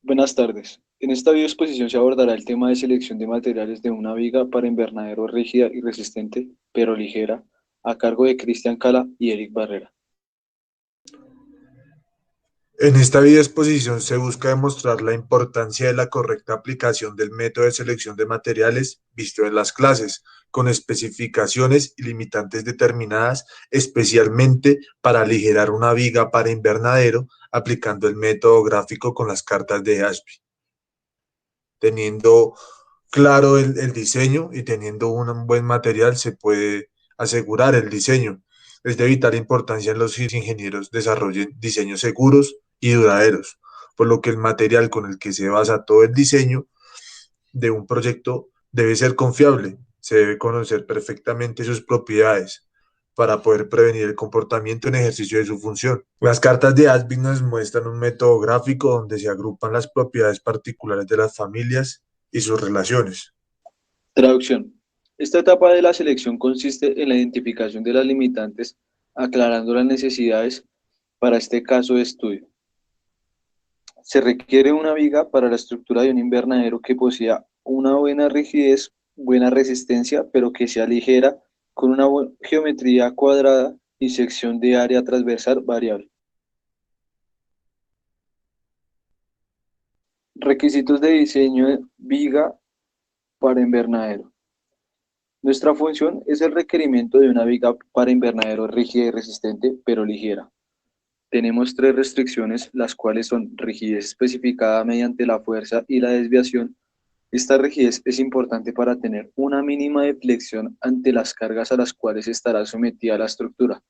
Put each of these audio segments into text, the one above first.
Buenas tardes. En esta videoexposición se abordará el tema de selección de materiales de una viga para invernadero rígida y resistente, pero ligera, a cargo de Cristian Cala y Eric Barrera. En esta videoexposición se busca demostrar la importancia de la correcta aplicación del método de selección de materiales visto en las clases, con especificaciones y limitantes determinadas, especialmente para aligerar una viga para invernadero, aplicando el método gráfico con las cartas de ASPI. Teniendo claro el diseño y teniendo un buen material, se puede asegurar el diseño. Es de vital importancia en los ingenieros desarrollen diseños seguros y duraderos, por lo que el material con el que se basa todo el diseño de un proyecto debe ser confiable, se debe conocer perfectamente sus propiedades para poder prevenir el comportamiento en ejercicio de su función. Las cartas de ASBIS nos muestran un método gráfico donde se agrupan las propiedades particulares de las familias y sus relaciones. Traducción. Esta etapa de la selección consiste en la identificación de las limitantes, aclarando las necesidades para este caso de estudio. Se requiere una viga para la estructura de un invernadero que posea una buena rigidez, buena resistencia, pero que sea ligera, con una geometría cuadrada y sección de área transversal variable. Requisitos de diseño de viga para invernadero. Nuestra función es el requerimiento de una viga para invernadero rígida y resistente, pero ligera. Tenemos tres restricciones, las cuales son rigidez especificada mediante la fuerza y la desviación. Esta rigidez es importante para tener una mínima deflexión ante las cargas a las cuales estará sometida la estructura.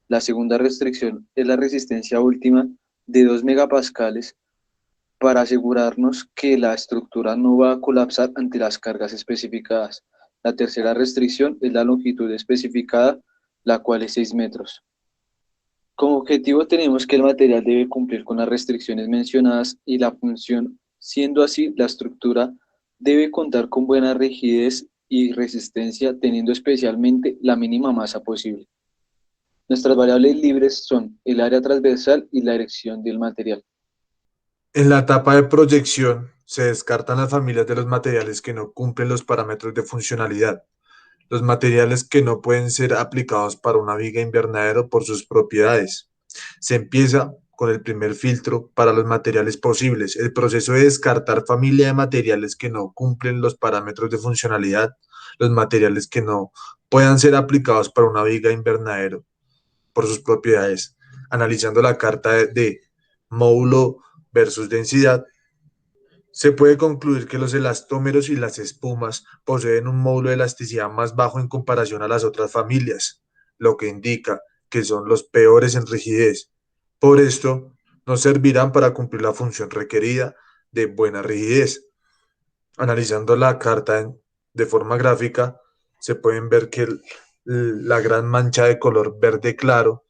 La segunda restricción es la resistencia última de 2 megapascales para asegurarnos que la estructura no va a colapsar ante las cargas especificadas. La tercera restricción es la longitud especificada, la cual es 6 metros. Como objetivo tenemos que el material debe cumplir con las restricciones mencionadas y la función. Siendo así, la estructura debe contar con buena rigidez y resistencia, teniendo especialmente la mínima masa posible. Nuestras variables libres son el área transversal y la erección del material. En la etapa de proyección se descartan las familias de los materiales que no cumplen los parámetros de funcionalidad, los materiales que no pueden ser aplicados para una viga invernadero por sus propiedades. Se empieza con el primer filtro para los materiales posibles, el proceso de descartar familia de materiales que no cumplen los parámetros de funcionalidad, los materiales que no puedan ser aplicados para una viga invernadero por sus propiedades. Analizando la carta de módulo versus densidad, se puede concluir que los elastómeros y las espumas poseen un módulo de elasticidad más bajo en comparación a las otras familias, lo que indica que son los peores en rigidez. Por esto, no servirán para cumplir la función requerida de buena rigidez. Analizando la carta de forma gráfica, se pueden ver que la gran mancha de color verde claro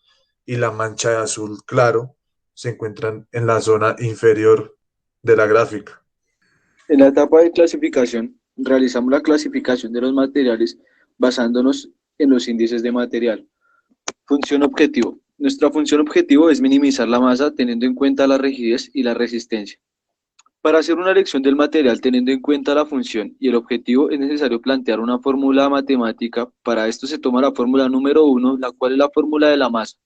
y la mancha de azul claro se encuentran en la zona inferior de la gráfica. En la etapa de clasificación, realizamos la clasificación de los materiales basándonos en los índices de material. Función objetivo. Nuestra función objetivo es minimizar la masa teniendo en cuenta la rigidez y la resistencia. Para hacer una elección del material teniendo en cuenta la función y el objetivo es necesario plantear una fórmula matemática. Para esto se toma la fórmula número 1, la cual es la fórmula de la masa,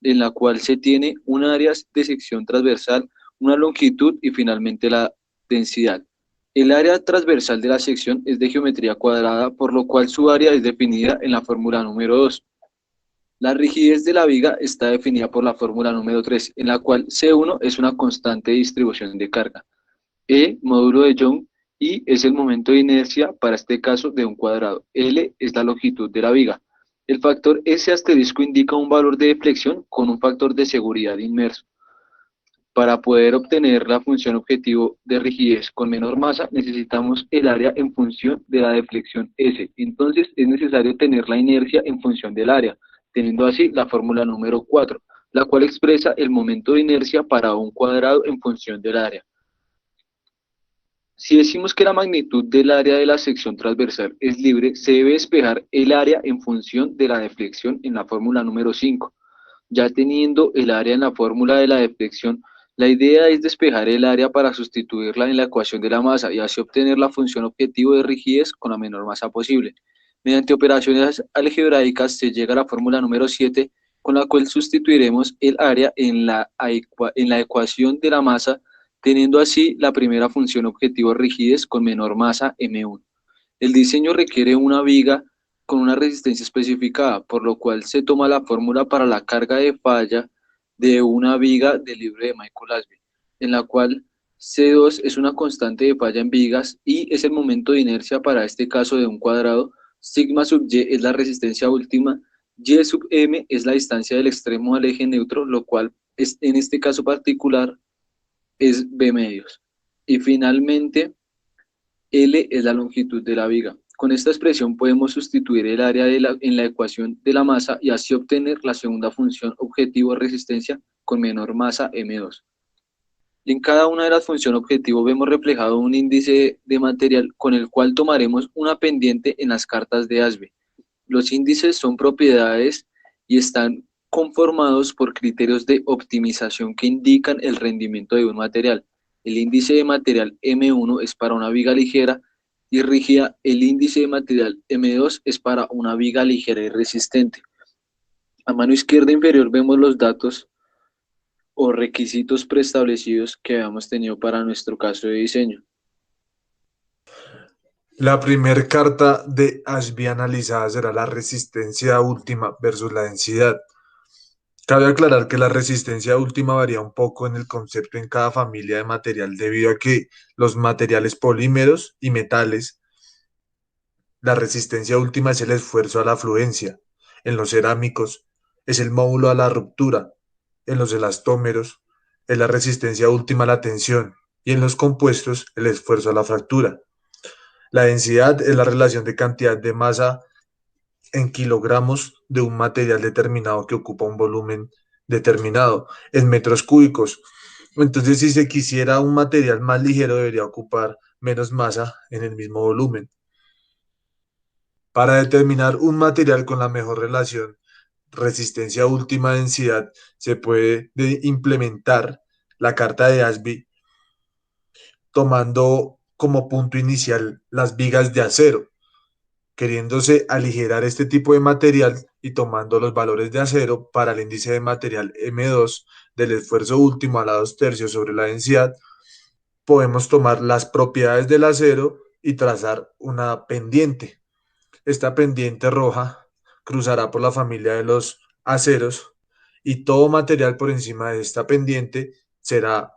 en la cual se tiene un área de sección transversal, una longitud y finalmente la densidad. El área transversal de la sección es de geometría cuadrada, por lo cual su área es definida en la fórmula número 2. La rigidez de la viga está definida por la fórmula número 3, en la cual C1 es una constante de distribución de carga. E, módulo de Young, y es el momento de inercia para este caso de un cuadrado. L es la longitud de la viga. El factor S asterisco indica un valor de deflexión con un factor de seguridad inmerso. Para poder obtener la función objetivo de rigidez con menor masa, necesitamos el área en función de la deflexión S. Entonces es necesario tener la inercia en función del área, teniendo así la fórmula número 4, la cual expresa el momento de inercia para un cuadrado en función del área. Si decimos que la magnitud del área de la sección transversal es libre, se debe despejar el área en función de la deflexión en la fórmula número 5. Ya teniendo el área en la fórmula de la deflexión, La idea es despejar el área para sustituirla en la ecuación de la masa y así obtener la función objetivo de rigidez con la menor masa posible. Mediante operaciones algebraicas se llega a la fórmula número 7, con la cual sustituiremos el área en la ecuación de la masa, teniendo así la primera función objetivo rigidez con menor masa M1. El diseño requiere una viga con una resistencia especificada, por lo cual se toma la fórmula para la carga de falla de una viga del libro de Michael Asby, en la cual C2 es una constante de falla en vigas y es el momento de inercia para este caso de un cuadrado, sigma sub y es la resistencia última, y sub m es la distancia del extremo al eje neutro, lo cual es, en este caso particular es b medios. Y finalmente, L es la longitud de la viga. Con esta expresión podemos sustituir el área en la ecuación de la masa y así obtener la segunda función objetivo de resistencia con menor masa M2. Y en cada una de las funciones objetivo vemos reflejado un índice de material con el cual tomaremos una pendiente en las cartas de Asby. Los índices son propiedades y están conformados por criterios de optimización que indican el rendimiento de un material. El índice de material M1 es para una viga ligera y rígida, el índice de material M2 es para una viga ligera y resistente. A mano izquierda inferior vemos los datos o requisitos preestablecidos que habíamos tenido para nuestro caso de diseño. La primera carta de Ashby analizada será la resistencia última versus la densidad. Cabe aclarar que la resistencia última varía un poco en el concepto en cada familia de material debido a que los materiales polímeros y metales, la resistencia última es el esfuerzo a la fluencia. En los cerámicos es el módulo a la ruptura. En los elastómeros es la resistencia última a la tensión. Y en los compuestos el esfuerzo a la fractura. La densidad es la relación de cantidad de masa en kilogramos de un material determinado que ocupa un volumen determinado en metros cúbicos. Entonces, si se quisiera un material más ligero, debería ocupar menos masa en el mismo volumen. Para determinar un material con la mejor relación resistencia última densidad, se puede implementar la carta de Ashby tomando como punto inicial las vigas de acero, queriéndose aligerar este tipo de material y tomando los valores de acero para el índice de material M2 del esfuerzo último a la 2/3 sobre la densidad, podemos tomar las propiedades del acero y trazar una pendiente. Esta pendiente roja cruzará por la familia de los aceros y todo material por encima de esta pendiente será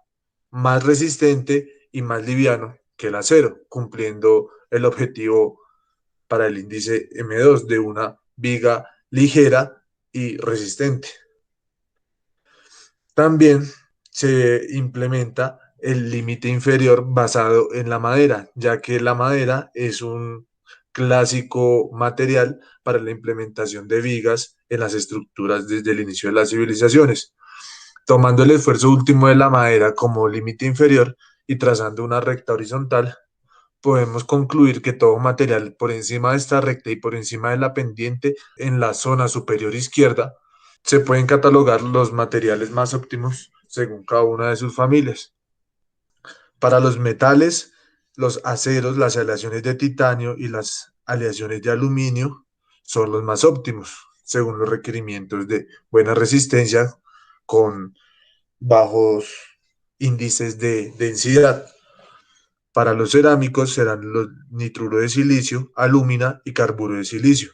más resistente y más liviano que el acero, cumpliendo el objetivo para el índice M2 de una viga ligera y resistente. También se implementa el límite inferior basado en la madera, ya que la madera es un clásico material para la implementación de vigas en las estructuras desde el inicio de las civilizaciones. Tomando el esfuerzo último de la madera como límite inferior y trazando una recta horizontal, podemos concluir que todo material por encima de esta recta y por encima de la pendiente en la zona superior izquierda se pueden catalogar los materiales más óptimos según cada una de sus familias. Para los metales, los aceros, las aleaciones de titanio y las aleaciones de aluminio son los más óptimos según los requerimientos de buena resistencia con bajos índices de densidad. Para los cerámicos serán los nitruro de silicio, alúmina y carburo de silicio.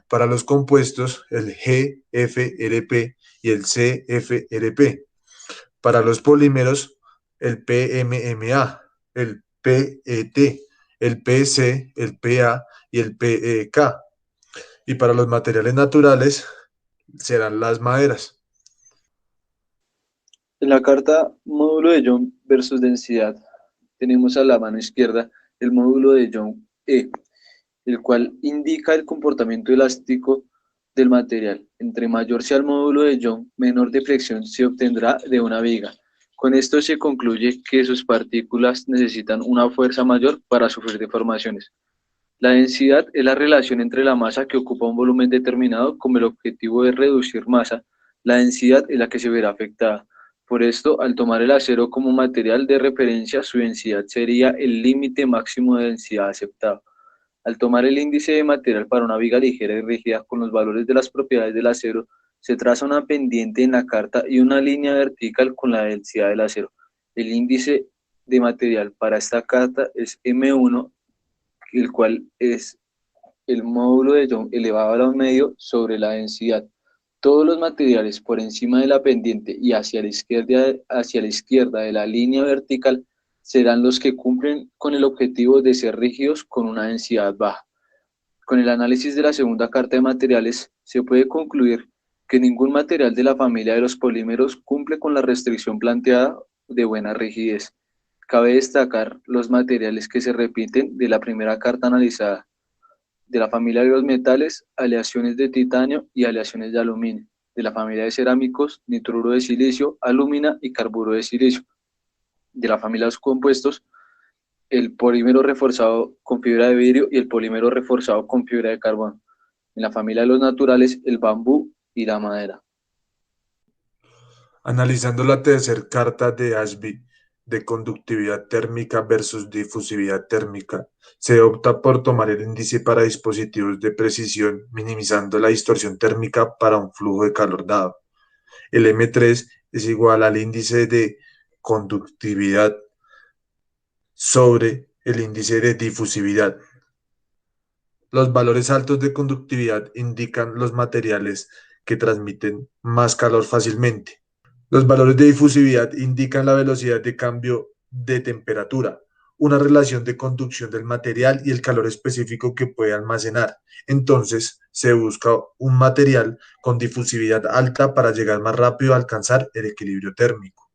Para los compuestos, el GFRP y el CFRP. Para los polímeros, el PMMA, el PET, el PC, el PA y el PEK. Y para los materiales naturales serán las maderas. En la carta módulo de Young versus densidad, tenemos a la mano izquierda el módulo de Young E, el cual indica el comportamiento elástico del material. Entre mayor sea el módulo de Young, menor deflexión se obtendrá de una viga. Con esto se concluye que sus partículas necesitan una fuerza mayor para sufrir deformaciones. La densidad es la relación entre la masa que ocupa un volumen determinado con el objetivo de reducir masa. La densidad es la que se verá afectada. Por esto, al tomar el acero como material de referencia, su densidad sería el límite máximo de densidad aceptado. Al tomar el índice de material para una viga ligera y rígida con los valores de las propiedades del acero, se traza una pendiente en la carta y una línea vertical con la densidad del acero. El índice de material para esta carta es M1, el cual es el módulo de Young elevado a la medio sobre la densidad. Todos los materiales por encima de la pendiente y hacia la izquierda de la línea vertical serán los que cumplen con el objetivo de ser rígidos con una densidad baja. Con el análisis de la segunda carta de materiales, se puede concluir que ningún material de la familia de los polímeros cumple con la restricción planteada de buena rigidez. Cabe destacar los materiales que se repiten de la primera carta analizada, de la familia de los metales, aleaciones de titanio y aleaciones de aluminio; de la familia de cerámicos, nitruro de silicio, alúmina y carburo de silicio; de la familia de los compuestos, el polímero reforzado con fibra de vidrio y el polímero reforzado con fibra de carbono; en la familia de los naturales, el bambú y la madera. Analizando la tercera carta de Ashby de conductividad térmica versus difusividad térmica, se opta por tomar el índice para dispositivos de precisión, minimizando la distorsión térmica para un flujo de calor dado. El M3 es igual al índice de conductividad sobre el índice de difusividad. Los valores altos de conductividad indican los materiales que transmiten más calor fácilmente. Los valores de difusividad indican la velocidad de cambio de temperatura, una relación de conducción del material y el calor específico que puede almacenar. Entonces, se busca un material con difusividad alta para llegar más rápido a alcanzar el equilibrio térmico.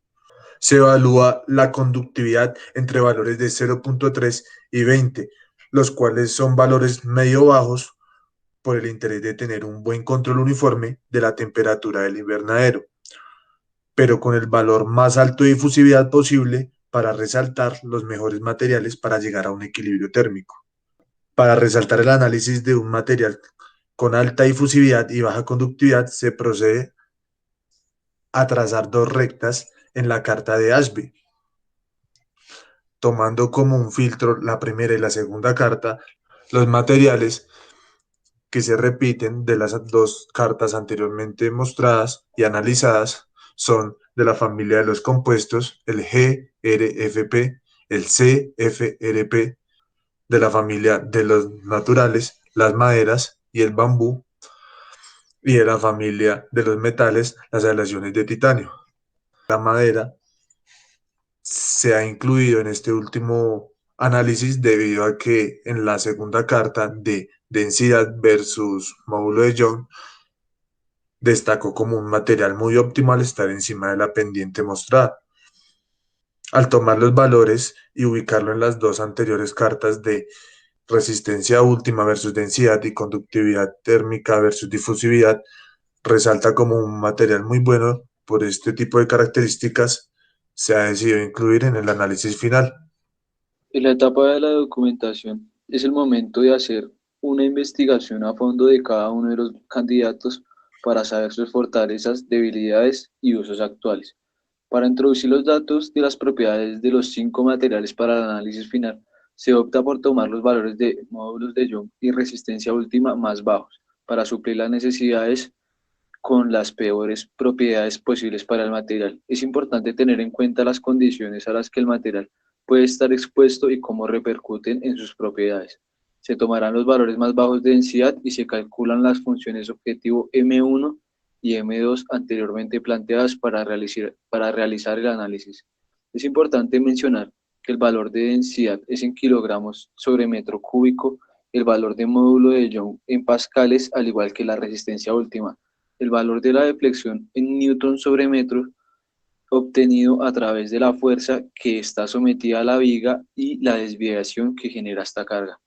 Se evalúa la conductividad entre valores de 0.3 y 20, los cuales son valores medio bajos por el interés de tener un buen control uniforme de la temperatura del invernadero, pero con el valor más alto de difusividad posible para resaltar los mejores materiales para llegar a un equilibrio térmico. Para resaltar el análisis de un material con alta difusividad y baja conductividad, se procede a trazar dos rectas en la carta de Ashby, tomando como un filtro la primera y la segunda carta. Los materiales que se repiten de las dos cartas anteriormente mostradas y analizadas son de la familia de los compuestos, el GRFP, el CFRP; de la familia de los naturales, las maderas y el bambú; y de la familia de los metales, las aleaciones de titanio. La madera se ha incluido en este último análisis debido a que en la segunda carta de densidad versus módulo de Young destacó como un material muy óptimo al estar encima de la pendiente mostrada. Al tomar los valores y ubicarlo en las dos anteriores cartas de resistencia última versus densidad y conductividad térmica versus difusividad, resalta como un material muy bueno. Por este tipo de características se ha decidido incluir en el análisis final. En la etapa de la documentación es el momento de hacer una investigación a fondo de cada uno de los candidatos para saber sus fortalezas, debilidades y usos actuales. Para introducir los datos de las propiedades de los 5 materiales para el análisis final, se opta por tomar los valores de módulos de Young y resistencia última más bajos para suplir las necesidades con las peores propiedades posibles para el material. Es importante tener en cuenta las condiciones a las que el material puede estar expuesto y cómo repercuten en sus propiedades. Se tomarán los valores más bajos de densidad y se calculan las funciones objetivo M1 y M2 anteriormente planteadas para realizar el análisis. Es importante mencionar que el valor de densidad es en kilogramos sobre metro cúbico, el valor de módulo de Young en pascales, al igual que la resistencia última, el valor de la deflexión en newton sobre metro obtenido a través de la fuerza que está sometida a la viga y la desviación que genera esta carga.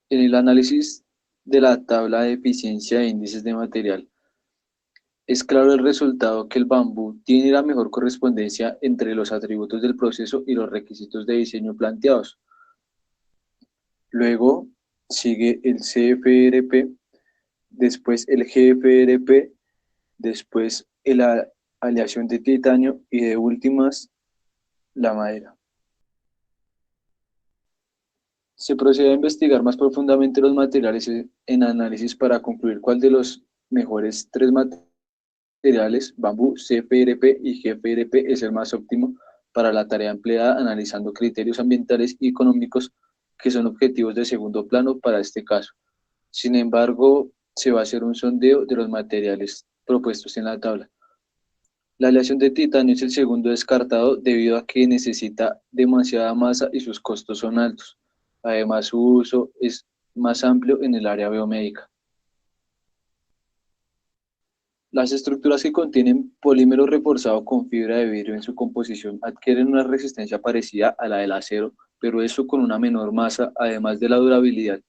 En el análisis de la tabla de eficiencia de índices de material, es claro el resultado que el bambú tiene la mejor correspondencia entre los atributos del proceso y los requisitos de diseño planteados. Luego sigue el CFRP, después el GFRP, después la aleación de titanio y de últimas la madera. Se procede a investigar más profundamente los materiales en análisis para concluir cuál de los mejores tres materiales, bambú, CFRP y GFRP, es el más óptimo para la tarea empleada, analizando criterios ambientales y económicos que son objetivos de segundo plano para este caso. Sin embargo, se va a hacer un sondeo de los materiales propuestos en la tabla. La aleación de titanio es el segundo descartado debido a que necesita demasiada masa y sus costos son altos. Además, su uso es más amplio en el área biomédica. Las estructuras que contienen polímero reforzado con fibra de vidrio en su composición adquieren una resistencia parecida a la del acero, pero eso con una menor masa, además de la durabilidad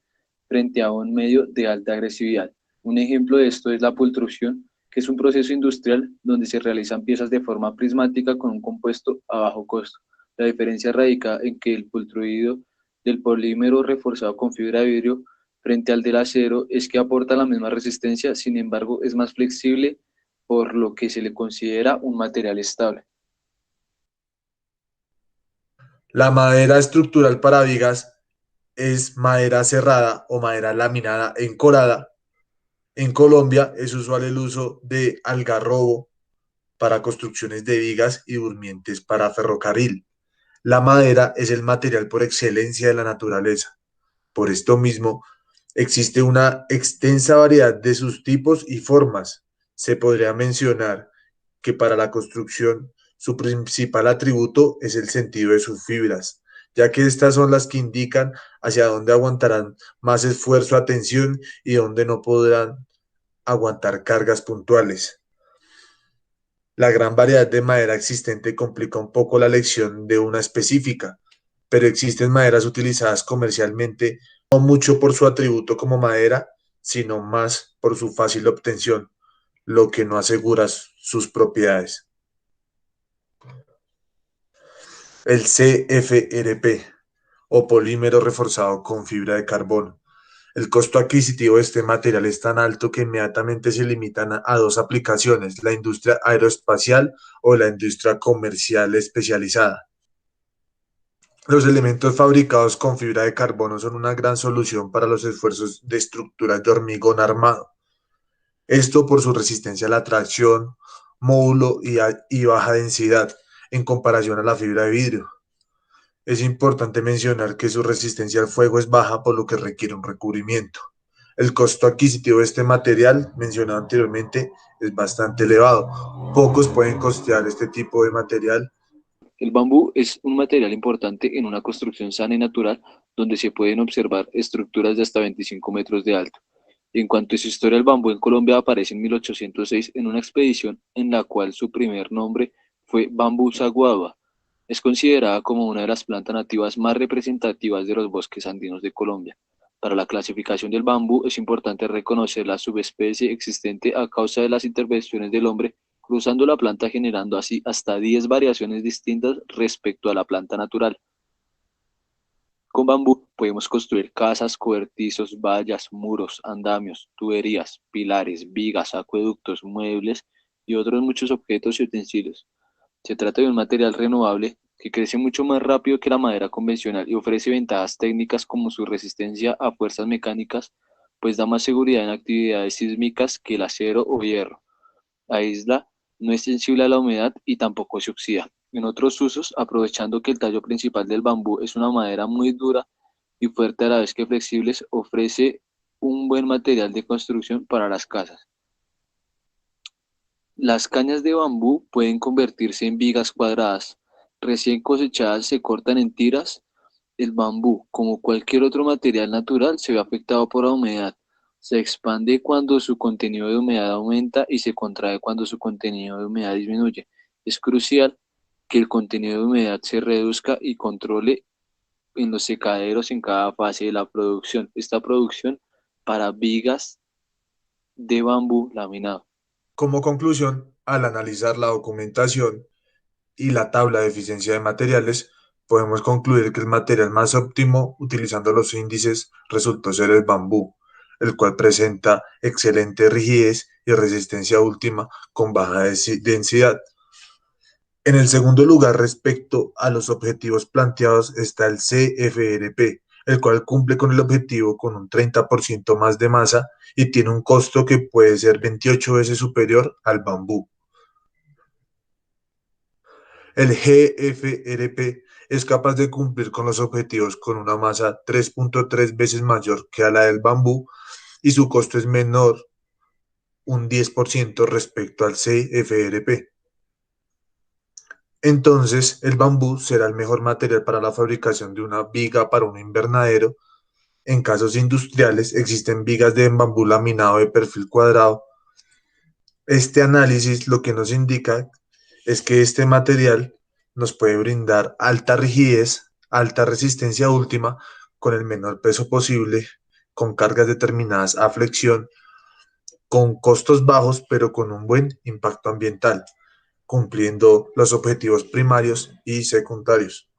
frente a un medio de alta agresividad. Un ejemplo de esto es la pultrusión, que es un proceso industrial donde se realizan piezas de forma prismática con un compuesto a bajo costo. La diferencia radica en que el pultruido del polímero reforzado con fibra de vidrio frente al del acero es que aporta la misma resistencia, sin embargo es más flexible, por lo que se le considera un material estable. La madera estructural para vigas es madera cerrada o madera laminada encorada. En Colombia es usual el uso de algarrobo para construcciones de vigas y durmientes para ferrocarril. La madera es el material por excelencia de la naturaleza. Por esto mismo, existe una extensa variedad de sus tipos y formas. Se podría mencionar que para la construcción su principal atributo es el sentido de sus fibras, ya que estas son las que indican hacia dónde aguantarán más esfuerzo, atención y dónde no podrán aguantar cargas puntuales. La gran variedad de madera existente complica un poco la elección de una específica, pero existen maderas utilizadas comercialmente no mucho por su atributo como madera, sino más por su fácil obtención, lo que no asegura sus propiedades. El CFRP o polímero reforzado con fibra de carbono. El costo adquisitivo de este material es tan alto que inmediatamente se limitan a dos aplicaciones, la industria aeroespacial o la industria comercial especializada. Los elementos fabricados con fibra de carbono son una gran solución para los esfuerzos de estructuras de hormigón armado. Esto por su resistencia a la tracción, módulo y baja densidad en comparación a la fibra de vidrio. Es importante mencionar que su resistencia al fuego es baja, por lo que requiere un recubrimiento. El costo adquisitivo de este material, mencionado anteriormente, es bastante elevado. Pocos pueden costear este tipo de material. El bambú es un material importante en una construcción sana y natural donde se pueden observar estructuras de hasta 25 metros de alto. En cuanto a su historia, el bambú en Colombia aparece en 1806 en una expedición en la cual su primer nombre fue Bambú saguaba. Es considerada como una de las plantas nativas más representativas de los bosques andinos de Colombia. Para la clasificación del bambú es importante reconocer la subespecie existente a causa de las intervenciones del hombre, cruzando la planta generando así hasta 10 variaciones distintas respecto a la planta natural. Con bambú podemos construir casas, cobertizos, vallas, muros, andamios, tuberías, pilares, vigas, acueductos, muebles y otros muchos objetos y utensilios. Se trata de un material renovable que crece mucho más rápido que la madera convencional y ofrece ventajas técnicas como su resistencia a fuerzas mecánicas, pues da más seguridad en actividades sísmicas que el acero o hierro. Aísla, no es sensible a la humedad y tampoco se oxida. En otros usos, aprovechando que el tallo principal del bambú es una madera muy dura y fuerte a la vez que flexibles, ofrece un buen material de construcción para las casas. Las cañas de bambú pueden convertirse en vigas cuadradas. Recién cosechadas se cortan en tiras. El bambú, como cualquier otro material natural, se ve afectado por la humedad. Se expande cuando su contenido de humedad aumenta y se contrae cuando su contenido de humedad disminuye. Es crucial que el contenido de humedad se reduzca y controle en los secaderos en cada fase de la producción. Esta producción para vigas de bambú laminado. Como conclusión, al analizar la documentación y la tabla de eficiencia de materiales, podemos concluir que el material más óptimo utilizando los índices resultó ser el bambú. el cual presenta excelente rigidez y resistencia última con baja densidad. En el segundo lugar, respecto a los objetivos planteados, está el CFRP, el cual cumple con el objetivo con un 30% más de masa y tiene un costo que puede ser 28 veces superior al bambú. El GFRP es capaz de cumplir con los objetivos con una masa 3.3 veces mayor que a la del bambú y su costo es menor un 10% respecto al CFRP. Entonces, el bambú será el mejor material para la fabricación de una viga para un invernadero. En casos industriales existen vigas de bambú laminado de perfil cuadrado. Este análisis lo que nos indica es que este material nos puede brindar alta rigidez, alta resistencia última, con el menor peso posible, con cargas determinadas a flexión, con costos bajos, pero con un buen impacto ambiental, cumpliendo los objetivos primarios y secundarios.